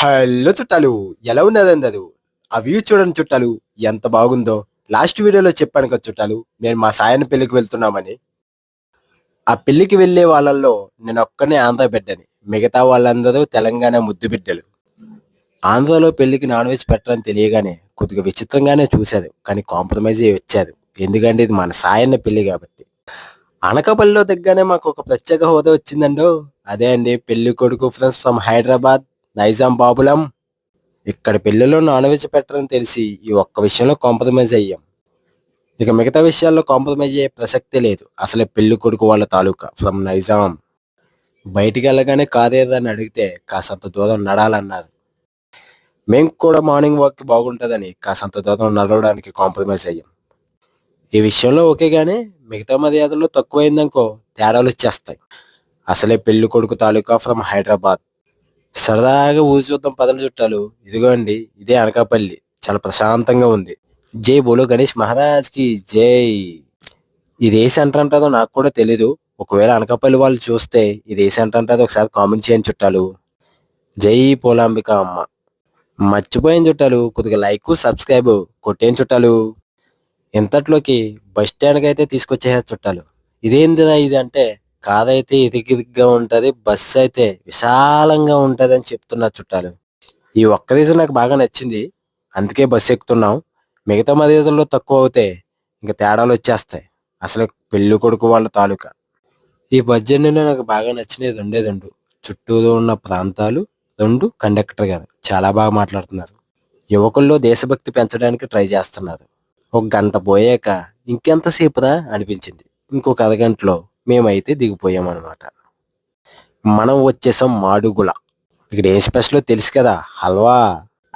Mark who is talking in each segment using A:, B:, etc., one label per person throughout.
A: Hello చుట్టాలు, ఎలా ఉన్నదండి అది? ఆ వ్యూ చూడండి చుట్టాలు, ఎంత బాగుందో. లాస్ట్ వీడియోలో చెప్పాను కదా చుట్టాలు, నేను మా సాయన పెళ్లికి వెళ్తున్నామని. ఆ పెళ్లికి వెళ్ళే వాళ్ళల్లో నేను ఒక్కనే ఆంధ్ర బిడ్డని, మిగతా వాళ్ళందరూ తెలంగాణ ముద్దు బిడ్డలు. ఆంధ్రలో పెళ్లికి నాన్ వెజ్ పెట్టరని తెలియగానే కొద్దిగా విచిత్రంగానే చూశారు, కానీ కాంప్రమైజ్ అయ్యి వచ్చారు. ఎందుకంటే ఇది మన సాయన్న పెళ్లి కాబట్టి. అనకాపల్లిలో దిగ్గానే మాకు ఒక ప్రత్యేక హోదా వచ్చిందండో. అదే అండి, పెళ్లి కొడుకు ఫ్రెండ్స్ ఫ్రమ్ హైదరాబాద్, నైజాం బాబులం. ఇక్కడ పెళ్లిలో నాన్ వెజ్ పెట్టరని తెలిసి ఈ ఒక్క విషయంలో కాంప్రమైజ్ అయ్యాం. ఇక మిగతా విషయాల్లో కాంప్రమైజ్ అయ్యే ప్రసక్తే లేదు. అసలే పెళ్లి కొడుకు వాళ్ళ తాలూకా ఫ్రమ్ నైజాం. బయటికి వెళ్ళగానే కాదేదని అడిగితే కాసంత దూరం నడాలన్నారు. మేము కూడా మార్నింగ్ వాక్ బాగుంటుందని కాసంత దూరం నడవడానికి కాంప్రమైజ్ అయ్యాం. ఈ విషయంలో ఓకే గానీ మిగతా మర్యాదల్లో తక్కువైందనుకో తేడాలు వచ్చేస్తాయి. అసలే పెళ్లి కొడుకు తాలూకా ఫ్రమ్ హైదరాబాద్. సరదాగా ఊరి చూద్దాం పదల చుట్టాలు. ఇదిగోండి, ఇదే అనకాపల్లి. చాలా ప్రశాంతంగా ఉంది. జై బోలో గణేష్ మహారాజ్ కి జై. ఇది ఏ సెంటర్ అంటారో నాకు కూడా తెలీదు. ఒకవేళ అనకాపల్లి వాళ్ళు చూస్తే ఇది ఏ సెంటర్ అంటారో ఒకసారి కామెంట్ చేయండి చుట్టాలు. జై పోలాంబిక అమ్మ. మర్చిపోయిన చుట్టాలు, కొద్దిగా లైక్ సబ్స్క్రైబ్ కొట్టేం చుట్టాలు. ఇంతట్లోకి బస్ స్టాండ్కి అయితే తీసుకొచ్చేసారు చుట్టాలు. ఇదేంటిదా ఇది అంటే, కారైతే ఇదిగిదిగ్గా ఉంటది, బస్సు అయితే విశాలంగా ఉంటది అని చెప్తున్నారు చుట్టాలు. ఈ ఒక్క రీజన్ నాకు బాగా నచ్చింది, అందుకే బస్సు ఎక్కుతున్నాం. మిగతా మర్యాదల్లో తక్కువ అవుతే ఇంకా తేడాలు వచ్చేస్తాయి. అసలు పెళ్లి కొడుకు వాళ్ళ తాలూకా. ఈ బస్ జర్నీలో నాకు బాగా నచ్చినది రెండే రెండు. చుట్టూరు ఉన్న ప్రాంతాలు, రెండు కండక్టర్ గారు చాలా బాగా మాట్లాడుతున్నారు. యువకుల్లో దేశభక్తి పెంచడానికి ట్రై చేస్తున్నారు. ఒక గంట పోయాక ఇంకెంతసేపురా అనిపించింది. ఇంకొక అరగంటలో మేమైతే దిగిపోయామన్నమాట. మనం వచ్చేసాం మాడుగుల. ఇక్కడ ఏం స్పెషలో తెలుసు కదా, హల్వా.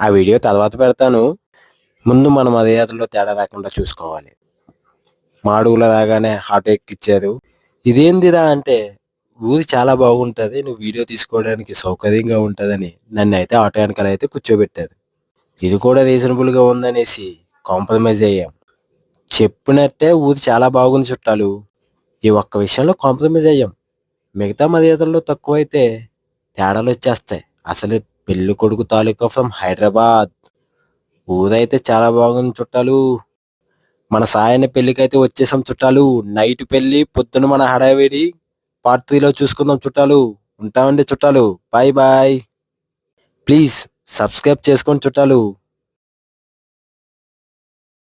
A: ఆ వీడియో తర్వాత పెడతాను. ముందు మన మర్యాదల్లో తేడా రాకుండా చూసుకోవాలి. మాడుగుల రాగానే ఆటో ఎక్కిచ్చారు. ఇదేందిరా అంటే, ఊరి చాలా బాగుంటుంది, నువ్వు వీడియో తీసుకోవడానికి సౌకర్యంగా ఉంటుందని నన్ను అయితే ఆటో వెనకాల అయితే కూర్చోబెట్టారు. ఇది కూడా రీజనబుల్గా ఉందనేసి కాంప్రమైజ్ అయ్యాం. చెప్పినట్టే ఊరి చాలా బాగుంది చుట్టాలు. ఈ ఒక్క విషయంలో కాంప్రమైజ్ అయ్యాం. మిగతా మర్యాదల్లో తక్కువైతే తేడాలు వచ్చేస్తాయి. అసలు పెళ్లి కొడుకు తాలూకా ఫ్రమ్ హైదరాబాద్. ఊరైతే చాలా బాగుంది చుట్టాలు. మన సాయన్న పెళ్లికైతే వచ్చేసాం చుట్టాలు. నైట్ పెళ్లి, పొద్దున మన హడావిడి. పార్ట్ 3లో చూసుకుందాం చుట్టాలు. ఉంటామండి చుట్టాలు. Bye bye. ప్లీజ్ సబ్స్క్రైబ్ చేసుకోండి చుట్టాలు.